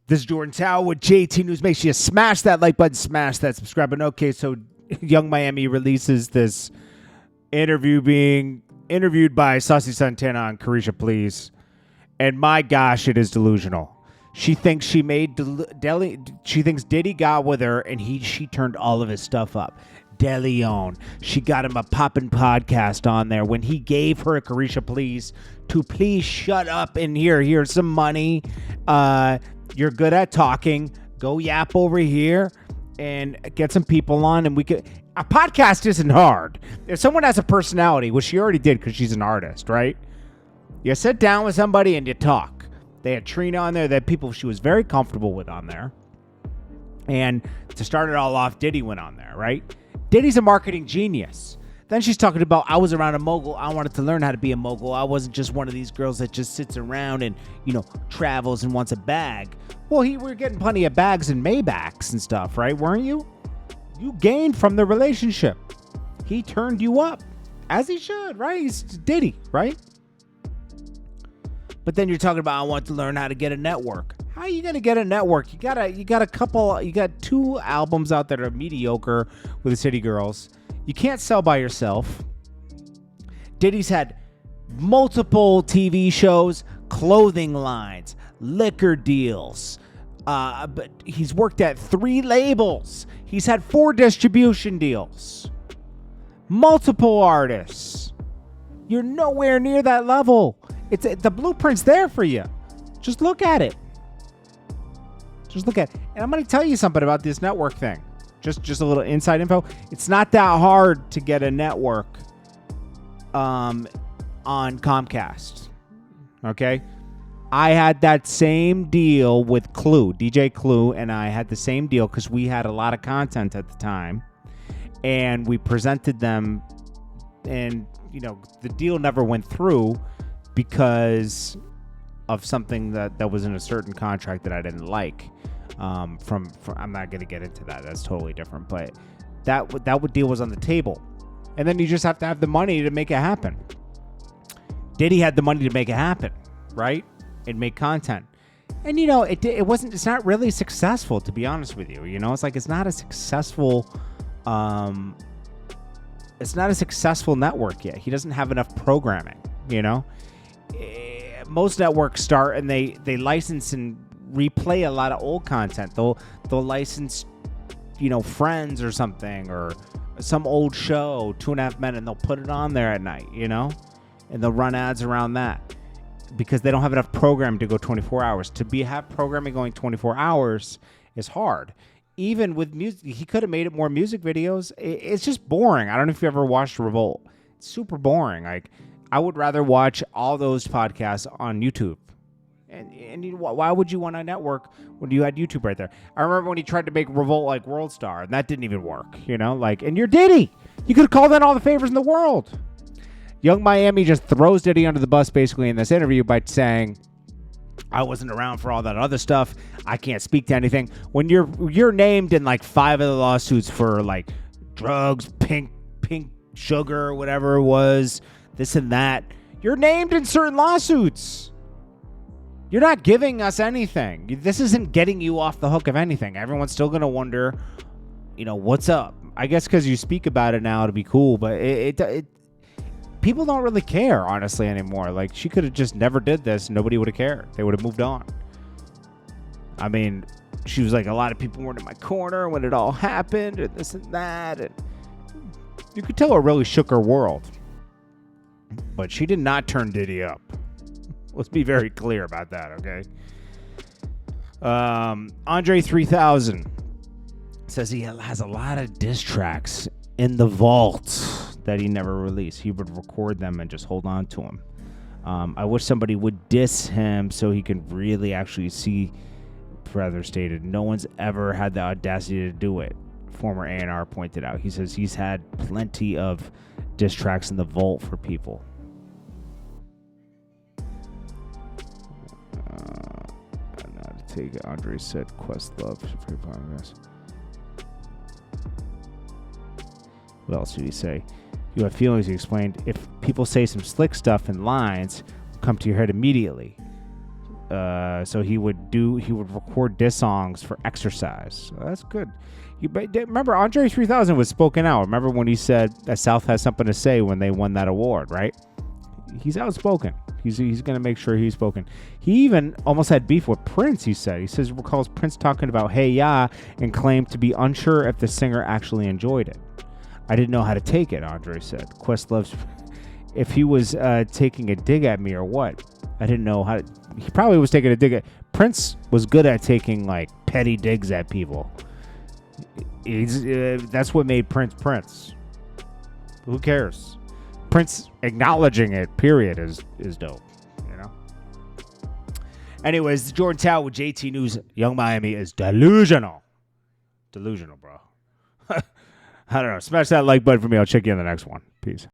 This is Jordan Tower with JT News. Make sure you smash that like button, smash that subscribe button. Okay, so Young Miami releases this interview being interviewed by Saucy Santana on Carisha Please. And my gosh, it is delusional. She thinks she made she thinks Diddy got with her and she turned all of his stuff up. DeLeon. She got him a poppin' podcast on there when he gave her a Carisha Please to please shut up and here's some money. You're good at talking. Go yap over here and get some people on, and we could. A podcast isn't hard. If someone has a personality, which she already did because she's an artist, right? You sit down with somebody and you talk. They had Trina on there. They had people she was very comfortable with on there. And to start it all off, Diddy went on there, right? Diddy's a marketing genius. Then she's talking about, I was around a mogul. I wanted to learn how to be a mogul. I wasn't just one of these girls that just sits around and, travels and wants a bag. Well, we're getting plenty of bags and Maybachs and stuff, right? Weren't you? You gained from the relationship. He turned you up, as he should, right? He's Diddy, right? But then you're talking about, I want to learn how to get a network. How are you going to get a network? You got 2 albums out that are mediocre with the City Girls. You can't sell by yourself. Diddy's had multiple TV shows, clothing lines, liquor deals. But he's worked at 3 labels. He's had 4 distribution deals. Multiple artists. You're nowhere near that level. The blueprint's there for you. Just look at it. And I'm going to tell you something about this network thing. Just a little inside info. It's not that hard to get a network on Comcast. Okay? I had that same deal with Clue, DJ Clue, and I had the same deal because we had a lot of content at the time. And we presented them, and, the deal never went through because of something that was in a certain contract that I didn't like. From I'm not going to get into that. That's totally different. But that deal was on the table. And then you just have to have the money to make it happen. Diddy had the money to make it happen, right? And make content. And, it's not really successful, to be honest with you. It's like it's not a successful network yet. He doesn't have enough programming, Most networks start and they license and replay a lot of old content. They'll license, Friends or something, or some old show, 2.5 Men, and they'll put it on there at night, and they'll run ads around that because they don't have enough programming to go 24 hours. Have programming going 24 hours is hard. Even with music, he could have made it more music videos. It's just boring. I don't know if you ever watched Revolt. It's super boring. Like, I would rather watch all those podcasts on YouTube. And why would you want a network when you had YouTube right there? I remember when he tried to make Revolt like World Star, and that didn't even work, and you're Diddy. You could have called in all the favors in the world. Young Miami just throws Diddy under the bus basically in this interview by saying, I wasn't around for all that other stuff. I can't speak to anything. When you're named in like 5 of the lawsuits for like drugs, pink sugar, whatever it was, this and that, you're named in certain lawsuits. You're not giving us anything. This isn't getting you off the hook of anything. Everyone's still going to wonder, what's up? I guess because you speak about it now to be cool, but it people don't really care, honestly, anymore. Like, she could have just never did this. Nobody would have cared. They would have moved on. I mean, she was like, a lot of people weren't in my corner when it all happened, and this and that. And you could tell it really shook her world. But she did not turn Diddy up. Let's be very clear about that, okay? Andre3000 says he has a lot of diss tracks in the vault that he never released. He would record them and just hold on to them. I wish somebody would diss him so he could really actually see. Rather stated, no one's ever had the audacity to do it. Former A&R pointed out. He says he's had plenty of diss tracks in the vault for people. Take it. Andre said Questlove. What else did he say? You have feelings, he explained. If people say some slick stuff in lines, come to your head immediately. So he would record diss songs for exercise. So that's good. Remember, Andre3000 was spoken out. Remember when he said that South has something to say when they won that award, right? He's outspoken. He's going to make sure he's spoken. He even almost had beef with Prince, he says recalls Prince talking about Hey Ya and claimed to be unsure if the singer actually enjoyed it. I didn't know how to take it, Andre said. Questlove, if he was taking a dig at me or what. I didn't know how to, he probably was taking a dig at, Prince was good at taking like petty digs at people. That's what made Prince. Who cares? Prince acknowledging it, period, is dope, you know? Anyways, the Jordan Tower with JT News. Young Miami is delusional. Delusional, bro. I don't know. Smash that like button for me. I'll check you in the next one. Peace.